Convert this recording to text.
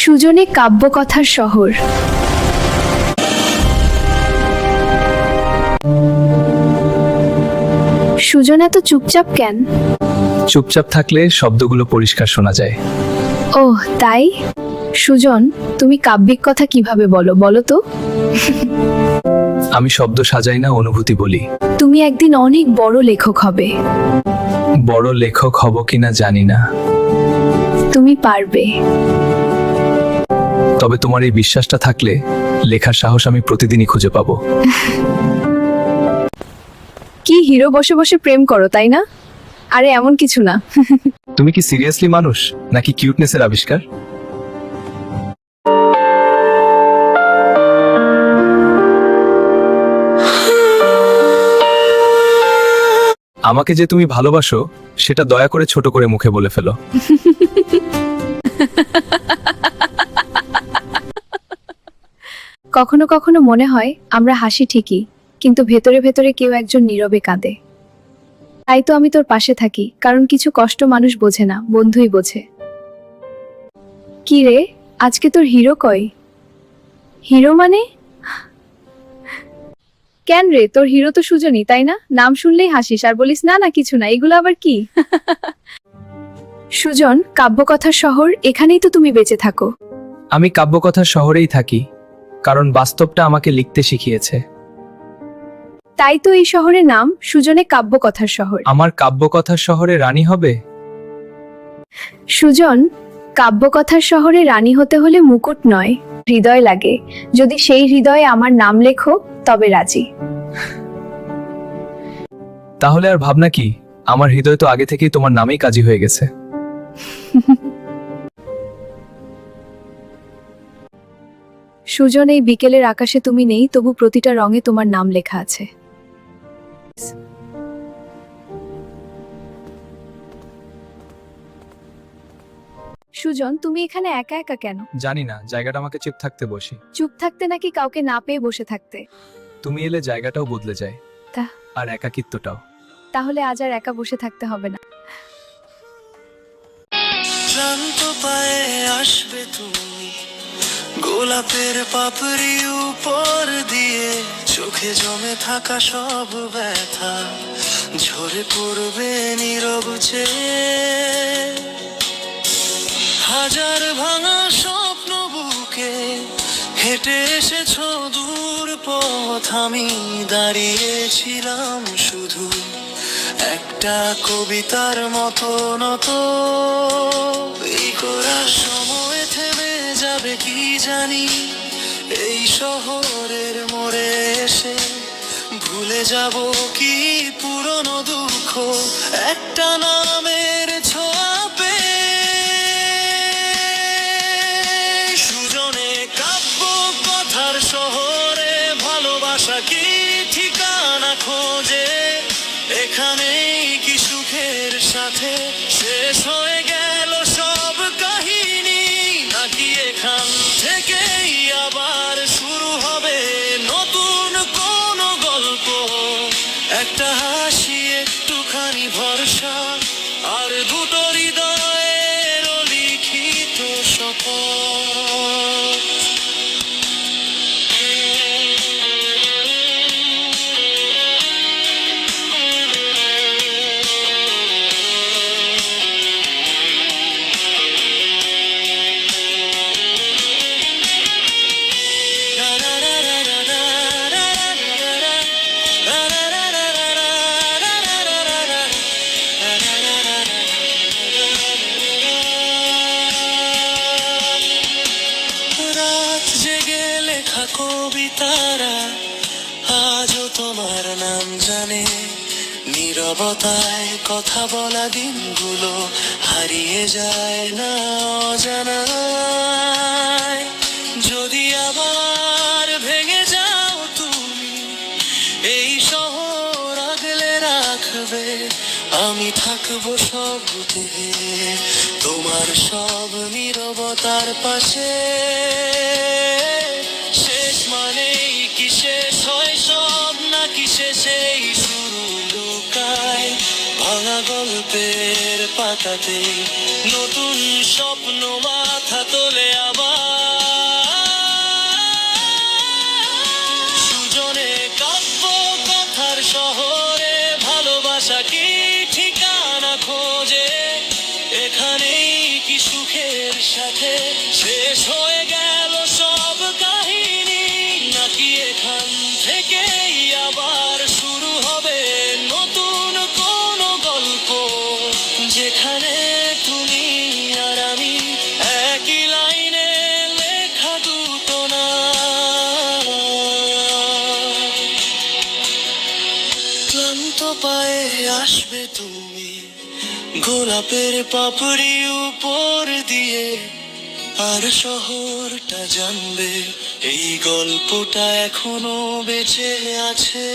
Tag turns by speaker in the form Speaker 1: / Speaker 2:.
Speaker 1: সুজনে কাব্যকথার শহর। সুজন এত চুপচাপ কেন?
Speaker 2: চুপচাপ থাকলে শব্দগুলো পরিষ্কার শোনা যায়।
Speaker 1: ওহ তাই? সুজন, তুমি কাব্যিক কথা কিভাবে বলো বলো তো?
Speaker 2: আমি শব্দ সাজাই না, অনুভূতি বলি।
Speaker 1: তুমি একদিন অনেক বড় লেখক হবে।
Speaker 2: বড় লেখক হব কিনা জানি না,
Speaker 1: তুমি পারবে।
Speaker 2: তবে তোমার এই বিশ্বাসটা থাকলে লেখার সাহস আমি প্রতিদিনই খুঁজে পাবো।
Speaker 1: কি হিরো বসে বসে প্রেম করো তাই না? আরে এমন কিছু না।
Speaker 2: তুমি কি সিরিয়াসলি মানুষ নাকি কিউটনেসের আবিষ্কার? আমাকে যে তুমি ভালোবাসো সেটা দয়া করে ছোট করে মুখে বলে ফেলো।
Speaker 1: কখনো কখনো মনে হয় আমরা হাসি ঠিকই, কিন্তু ভেতরে ভেতরে কেউ একজন নীরবে কাঁদে। তাই তো আমি তোর পাশে থাকি, কারণ কিছু কষ্ট মানুষ বোঝে না, বন্ধুই বোঝে। কি রে, আজকে তোর হিরো কই? হিরো মানে? কেন রে, তোর হিরো তো সুজনই তাই না? নাম শুনলেই হাসিস আর বলিস না না কিছু না, এগুলো আবার কি? সুজন, কাব্যকথার শহর, এখানেই তো তুমি বেঁচে থাকো।
Speaker 2: আমি কাব্যকথার শহরেই থাকি, কারণ বাস্তবটা আমাকে লিখতে শিখিয়েছে।
Speaker 1: তাই তো এই শহরের নাম সুজনে কাব্যকথার শহর।
Speaker 2: আমার কাব্যকথার শহরে রানী হবে?
Speaker 1: সুজন, কাব্যকথার শহরে রানী হতে হলে মুকুট নয়, হৃদয় লাগে। যদি সেই হৃদয়ে আমার নাম লেখো তবে রাজি।
Speaker 2: তাহলে আর ভাবনা কি, আমার হৃদয় তো আগে থেকেই তোমার নামেই কাজী হয়ে গেছে।
Speaker 1: সুজন, এই বিকেলের আকাশে তুমি নেই, তবু প্রতিটা রঙে তোমার নাম লেখা আছে। সুজন, তুমি এখানে একা একা কেন?
Speaker 2: জানি না, জায়গাটা আমাকে চুপ থাকতে বসি।
Speaker 1: চুপ থাকতে নাকি কাউকে না পেয়ে বসে থাকতে?
Speaker 2: তুমি এলে জায়গাটাও বদলে যায়,
Speaker 1: তা
Speaker 2: আর একাকিত্বটাও।
Speaker 1: তাহলে আজ আর একা বসে থাকতে হবে না।
Speaker 3: ক্লান্ত পায়ে আসবে তুমি, গোলাপের পাপড়ি উপর দিয়ে, চোখে জমে থাকা সব ব্যথা ঝরে পড়বে নীরব চেয়ে। হাজার ভাঙা স্বপ্ন বুকে হেঁটে এসেছো দূর পথ, আমি দাঁড়িয়েছিলাম শুধু একটা কবিতার মতো নত। এই করা সময় থেমে যাবে কি জানি, এই শহরের মোড়ে এসে ভুলে যাব কি পুরনো দুঃখ একটা নামের ছোঁয়া পেয়ে। সুজনে কাব্য কথার শহরে ভালোবাসা কি ঠিকানা খোঁজে? এখানেই কি সুখের সাথে শেষ হয়ে গেল সব কাহিনী, নাকি এখান থেকেই আবার শুরু হবে নতুন কোন গল্প? একটা হাসি, একটুখানি ভরসা, আর দুটো হৃদয়ের লিখিত শপথ। রাত জেগে লেখা কবিতারা আজও তোমার নাম জানে। নীরবতায় কথা বলা দিনগুলো হারিয়ে যায় না অজানায়। যদি আবার ভেঙে যাও তুমি, এই শহর আগলে রাখবে, আমি থাকবো সব দিকে তোমার সব নীরবতার পাশে। শেষ মানেই কি শেষ হয় সব, নাকি শেষেই শুরু লুকায় ভাঙা গল্পের পাতাতে নতুন স্বপ্ন মাথা তোলে আবার সুজনে কাব্য কথার শহরে ভালোবাসা কি ঠিকানা খোঁজে এখানেই কি সুখের সাথে শেষ হয়ে গেল সব কাহিনী নাকি এখান থেকেই আবার শুরু হবে নতুন কোন গল্প যেখানে তুমি আর আমি একই লাইনে লেখা দুটো না ক্লান্ত পায়ে আসবে তুমি গোলাপের পাপড়ি উপর দিয়ে আর শহরটা জানবে এই গল্পটা এখনো বেঁচে আছে